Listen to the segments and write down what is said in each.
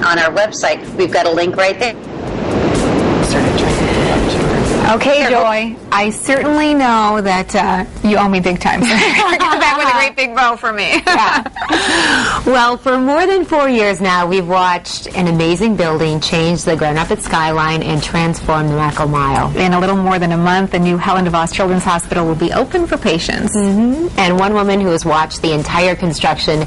on our website. We've got a link right there. Okay, Joy, I certainly know that you owe me big time. So come back with a great big bow for me. Yeah. Well, for more than 4 years now, we've watched an amazing building change the Grand Rapids skyline and transform the Medical Mile. In a little more than a month, the new Helen DeVos Children's Hospital will be open for patients. And one woman who has watched the entire construction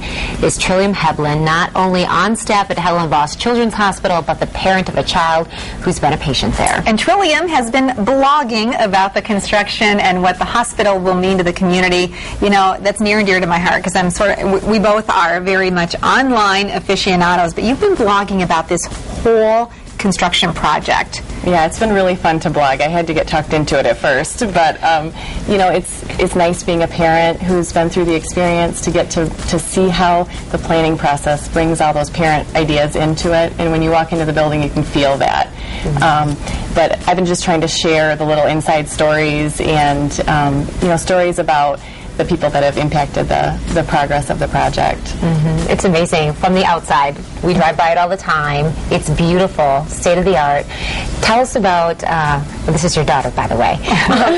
is Helen, not only on staff at Helen DeVos Children's Hospital, but the parent of a child who's been a patient there. And Trillium has been blogging about the construction and what the hospital will mean to the community. You know, that's near and dear to my heart because we both are very much online aficionados, but you've been blogging about this whole construction project. Yeah, it's been really fun to blog. I had to get tucked into it at first, but you know, it's nice being a parent who's been through the experience to get to see how the planning process brings all those parent ideas into it, and when you walk into the building you can feel that. But I've been just trying to share the little inside stories and you know, stories about the people that have impacted the progress of the project. It's amazing. From the outside, we drive by it all the time. It's beautiful, state-of-the-art. Tell us about, well, this is your daughter, by the way.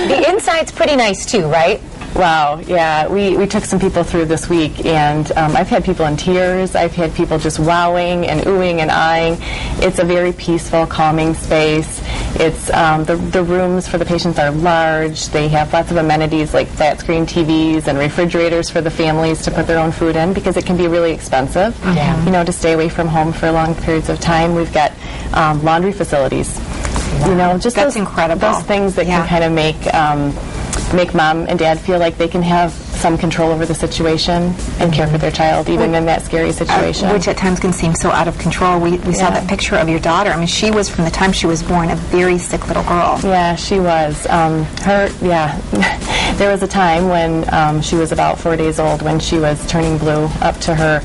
The inside's pretty nice, too, right? Wow, yeah, we took some people through this week, and I've had people in tears. I've had people just wowing and oohing and eyeing. It's a very peaceful, calming space. It's the rooms for the patients are large. They have lots of amenities like flat screen TVs and refrigerators for the families to put their own food in because it can be really expensive, you know, to stay away from home for long periods of time. We've got laundry facilities. You know, just that's those, incredible. Those things that can kind of make mom and dad feel like they can have some control over the situation and care for their child, even in that scary situation. Which at times can seem so out of control. We saw that picture of your daughter. I mean, she was, from the time she was born, a very sick little girl. Yeah, she was. There was a time when she was about 4 days old when she was turning blue up to her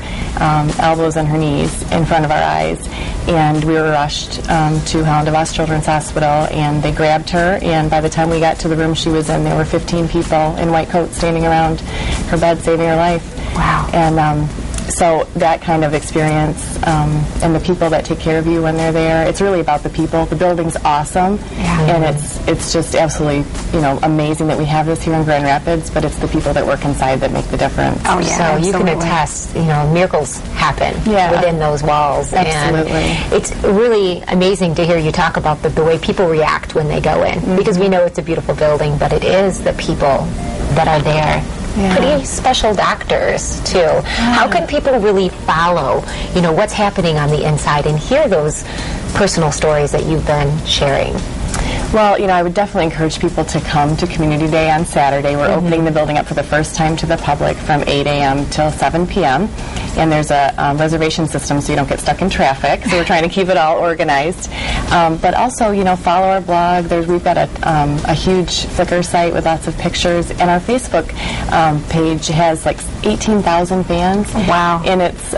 elbows and her knees in front of our eyes. And we were rushed to Helen DeVos Children's Hospital, and they grabbed her, and by the time we got to the room she was in, there were 15 people in white coats standing around her bed saving her life. Wow. And so that kind of experience and the people that take care of you when they're there, it's really about the people. The building's awesome, and it's just absolutely, you know, amazing that we have this here in Grand Rapids, but it's the people that work inside that make the difference. Oh, yeah. So you can attest, you know, miracles happen within those walls. Absolutely. And it's really amazing to hear you talk about the way people react when they go in, because we know it's a beautiful building, but it is the people that are there. Pretty special doctors, too. How can people really follow, you know, what's happening on the inside and hear those personal stories that you've been sharing? Well, you know, I would definitely encourage people to come to Community Day on Saturday. We're opening the building up for the first time to the public from 8 a.m. till 7 p.m. And there's a reservation system so you don't get stuck in traffic. So we're trying to keep it all organized. But also, you know, follow our blog. We've got a huge Flickr site with lots of pictures. And our Facebook page has like 18,000 fans. Wow. And it's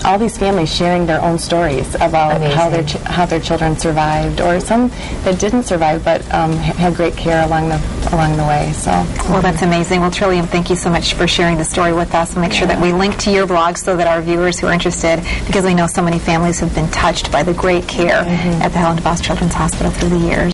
all these families sharing their own stories about how their children survived, or some that didn't survive but had great care along the way. So, well, that's amazing. Well, Trillium, thank you so much for sharing the story with us. We'll make sure that we link to your blog so that our viewers who are interested, because we know so many families have been touched by the great care at the Helen DeVos Children's Hospital through the years.